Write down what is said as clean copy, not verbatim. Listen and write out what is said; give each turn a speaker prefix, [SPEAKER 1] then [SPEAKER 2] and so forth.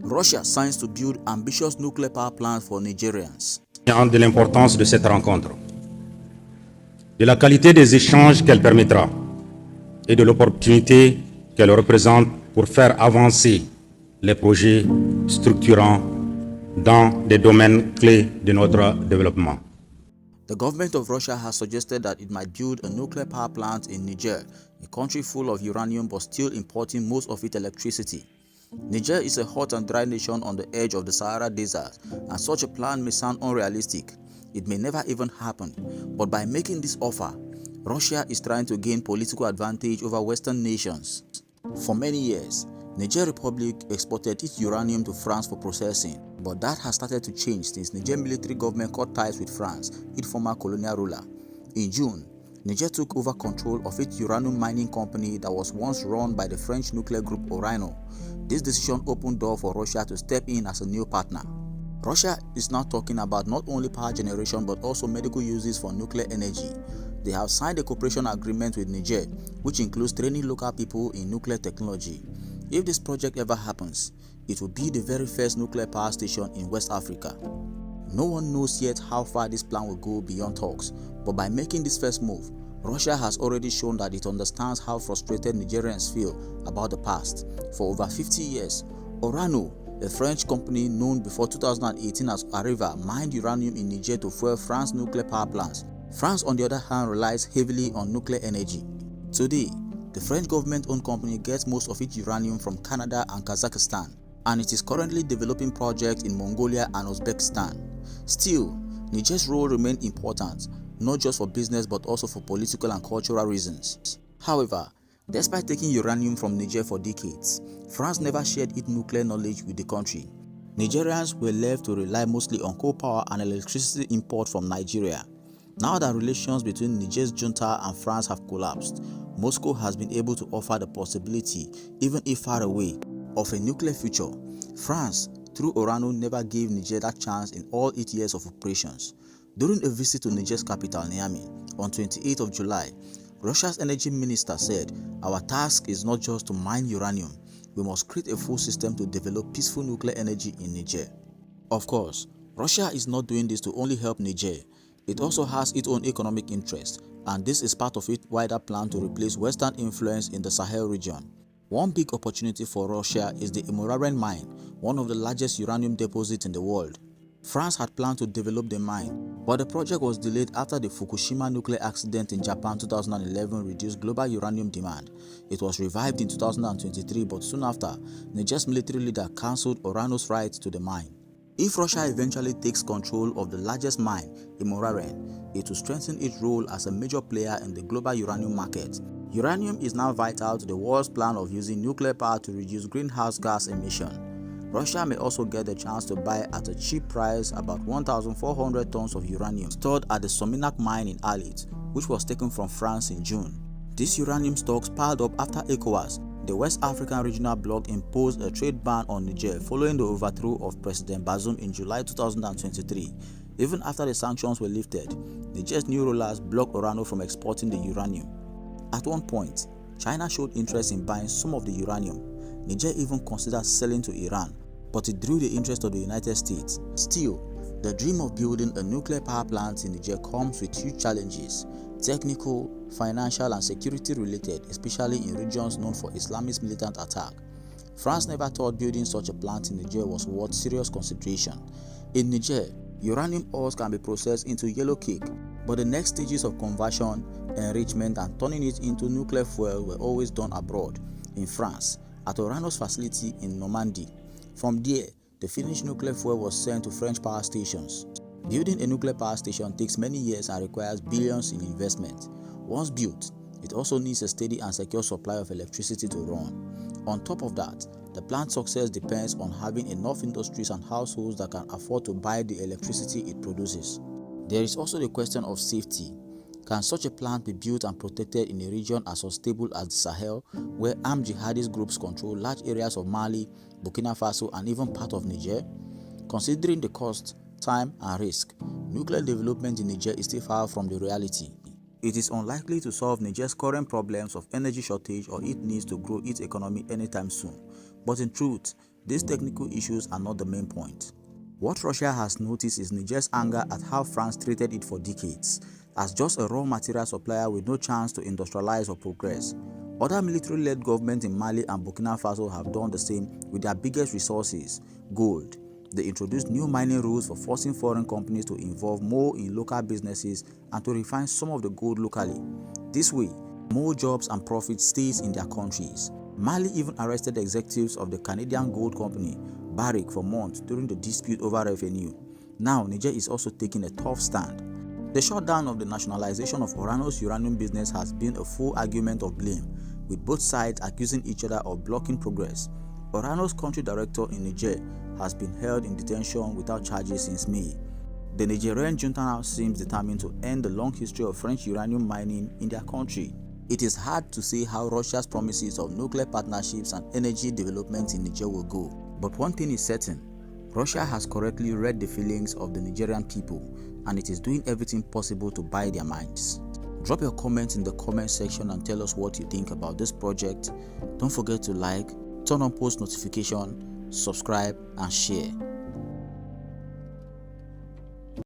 [SPEAKER 1] Russia signs to build ambitious nuclear power plants for Nigerians.
[SPEAKER 2] De l'importance de cette rencontre, de la qualité des échanges qu'elle permettra et de l'opportunité qu'elle représente pour faire avancer les projets structurants dans des domaines clés de notre développement.
[SPEAKER 1] The government of Russia has suggested that it might build a nuclear power plant in Niger, a country full of uranium but still importing most of its electricity. Niger is a hot and dry nation on the edge of the Sahara Desert, and such a plan may sound unrealistic. It may never even happen, but by making this offer, Russia is trying to gain political advantage over Western nations. For many years, Niger Republic exported its uranium to France for processing, but that has started to change since Niger military government cut ties with France, its former colonial ruler. In June, Niger took over control of its uranium mining company that was once run by the French nuclear group Orano. This decision opened door for Russia to step in as a new partner. Russia is now talking about not only power generation but also medical uses for nuclear energy. They have signed a cooperation agreement with Niger, which includes training local people in nuclear technology. If this project ever happens, it will be the very first nuclear power station in West Africa. No one knows yet how far this plan will go beyond talks, but by making this first move, Russia has already shown that it understands how frustrated Nigerians feel about the past. For over 50 years, Orano, a French company known before 2018 as Areva, mined uranium in Niger to fuel France's nuclear power plants. France, on the other hand, relies heavily on nuclear energy. Today, the French government-owned company gets most of its uranium from Canada and Kazakhstan, and it is currently developing projects in Mongolia and Uzbekistan. Still, Niger's role remains important, not just for business but also for political and cultural reasons. However, despite taking uranium from Niger for decades, France never shared its nuclear knowledge with the country. Nigerians were left to rely mostly on coal power and electricity import from Nigeria. Now that relations between Niger's junta and France have collapsed, Moscow has been able to offer the possibility, even if far away, of a nuclear future. France, through Orano, never gave Niger that chance in all its years of operations. During a visit to Niger's capital, Niamey, on 28th of July, Russia's energy minister said, "Our task is not just to mine uranium, we must create a full system to develop peaceful nuclear energy in Niger." Of course, Russia is not doing this to only help Niger. It also has its own economic interest, and this is part of its wider plan to replace Western influence in the Sahel region. One big opportunity for Russia is the Imuraren mine, one of the largest uranium deposits in the world. France had planned to develop the mine, but the project was delayed after the Fukushima nuclear accident in Japan 2011 reduced global uranium demand. It was revived in 2023, but soon after, Niger's military leader cancelled Orano's right to the mine. If Russia eventually takes control of the largest mine, Imuraren, it will strengthen its role as a major player in the global uranium market. Uranium is now vital to the world's plan of using nuclear power to reduce greenhouse gas emission. Russia may also get the chance to buy at a cheap price about 1,400 tons of uranium stored at the Sominac mine in Alit, which was taken from France in June. These uranium stocks piled up after ECOWAS, the West African regional bloc, imposed a trade ban on Niger following the overthrow of President Bazoum in July 2023. Even after the sanctions were lifted, Niger's new rulers blocked Orano from exporting the uranium. At one point, China showed interest in buying some of the uranium. Niger even considered selling to Iran, but it drew the interest of the United States. Still, the dream of building a nuclear power plant in Niger comes with huge challenges, technical, financial and security related, especially in regions known for Islamist militant attack. France never thought building such a plant in Niger was worth serious consideration. In Niger, uranium ores can be processed into yellow cake, but the next stages of conversion, enrichment and turning it into nuclear fuel were always done abroad, in France, at Orano's facility in Normandy. From there, the finished nuclear fuel was sent to French power stations. Building a nuclear power station takes many years and requires billions in investment. Once built, it also needs a steady and secure supply of electricity to run. On top of that, the plant's success depends on having enough industries and households that can afford to buy the electricity it produces. There is also the question of safety. Can such a plant be built and protected in a region as unstable as the Sahel, where armed jihadist groups control large areas of Mali, Burkina Faso and even part of Niger? Considering the cost, time and risk, nuclear development in Niger is still far from the reality. It is unlikely to solve Niger's current problems of energy shortage or its needs to grow its economy anytime soon. But in truth, These technical issues are not the main point. What Russia has noticed is Niger's anger at how France treated it for decades, as just a raw material supplier with no chance to industrialize or progress. Other military-led governments in Mali and Burkina Faso have done the same with their biggest resources, gold. They introduced new mining rules for forcing foreign companies to involve more in local businesses and to refine some of the gold locally. This way, more jobs and profits stays in their countries. Mali even arrested executives of the Canadian gold company, Barrick, for months during the dispute over revenue. Now, Niger is also taking a tough stand. The shutdown of the nationalization of Orano's uranium business has been a full argument of blame, with both sides accusing each other of blocking progress. Orano's country director in Niger has been held in detention without charges since May. The Nigerian junta now seems determined to end the long history of French uranium mining in their country. It is hard to say how Russia's promises of nuclear partnerships and energy development in Niger will go. But one thing is certain, Russia has correctly read the feelings of the Nigerian people, and it is doing everything possible to buy their minds. Drop your comments in the comment section and tell us what you think about this project. Don't forget to like, turn on post notification, subscribe and share.